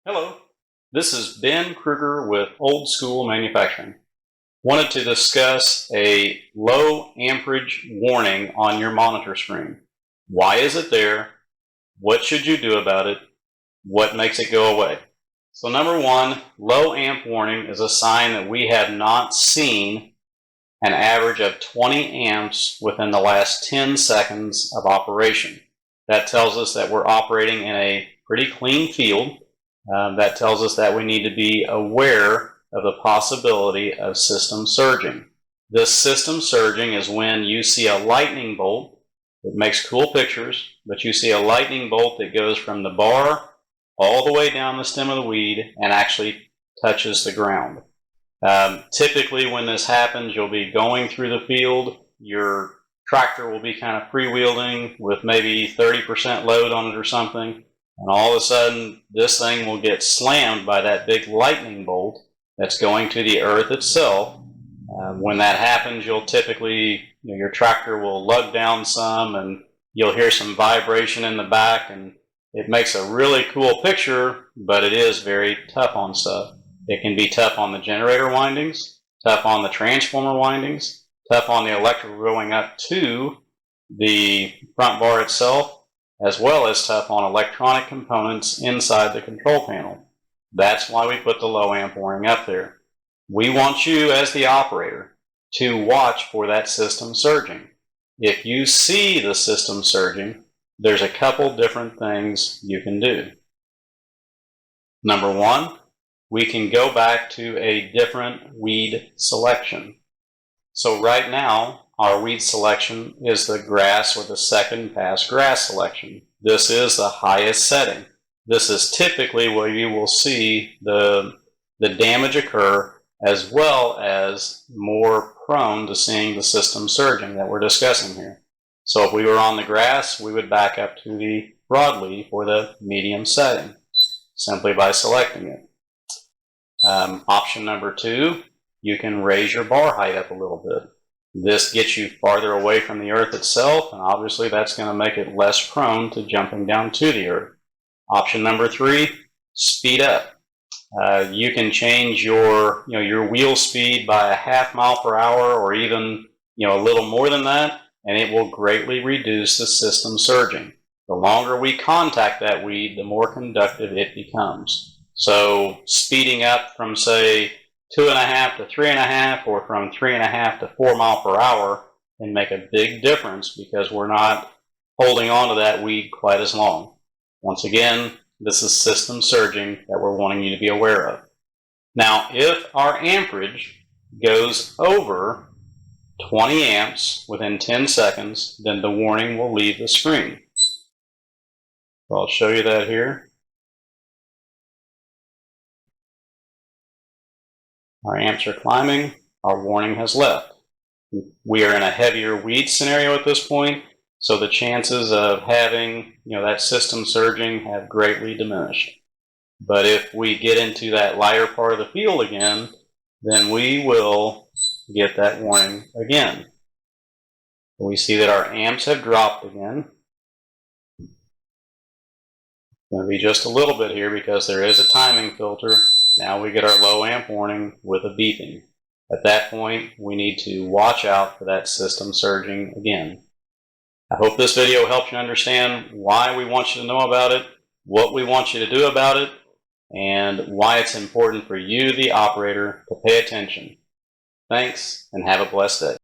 Hello, this is Ben Kruger with Old School Manufacturing. Wanted to discuss a low amperage warning on your monitor screen. Why is it there? What should you do about it? What makes it go away? So number one, low amp warning is a sign that we have not seen an average of 20 amps within the last 10 seconds of operation. That tells us that we're operating in a pretty clean field. That tells us that we need to be aware of the possibility of system surging. This system surging is when you see a lightning bolt. It makes cool pictures, but you see a lightning bolt that goes from the bar all the way down the stem of the weed and actually touches the ground. Typically when this happens, you'll be going through the field. Your tractor will be kind of freewheeling with maybe 30% load on it or something. And all of a sudden, this thing will get slammed by that big lightning bolt that's going to the earth itself. When that happens, you'll typically, your tractor will lug down some and you'll hear some vibration in the back, and it makes a really cool picture, but it is very tough on stuff. It can be tough on the generator windings, tough on the transformer windings, tough on the electrical going up to the front bar itself, as well as tough on electronic components inside the control panel. That's why we put the low amp warning up there. We want you as the operator to watch for that system surging. If you see the system surging, there's a couple different things you can do. Number one, we can go back to a different weed selection. So right now, our weed selection is the grass or the second pass grass selection. This is the highest setting. This is typically where you will see the damage occur, as well as more prone to seeing the system surging that we're discussing here. So if we were on the grass, we would back up to the broadleaf or the medium setting, simply by selecting it. Option number two, you can raise your bar height up a little bit. This gets you farther away from the earth itself, and obviously that's going to make it less prone to jumping down to the earth. Option number three, speed up. You can change your wheel speed by a half mile per hour, or even a little more than that, and it will greatly reduce the system surging. The longer we contact that weed, the more conductive it becomes. So speeding up from, say, 2.5 to 3.5, or from 3.5 to 4 miles per hour can make a big difference, because we're not holding on to that weed quite as long. Once again, this is system surging that we're wanting you to be aware of. Now, if our amperage goes over 20 amps within 10 seconds, then the warning will leave the screen. So I'll show you that here. Our amps are climbing, our warning has left. We are in a heavier weed scenario at this point, so the chances of having that system surging have greatly diminished. But if we get into that lighter part of the field again, then we will get that warning again. We see that our amps have dropped again. It's going to be just a little bit here because there is a timing filter. Now we get our low amp warning with a beeping. At that point, we need to watch out for that system surging again. I hope this video helps you understand why we want you to know about it, what we want you to do about it, and why it's important for you, the operator, to pay attention. Thanks, and have a blessed day.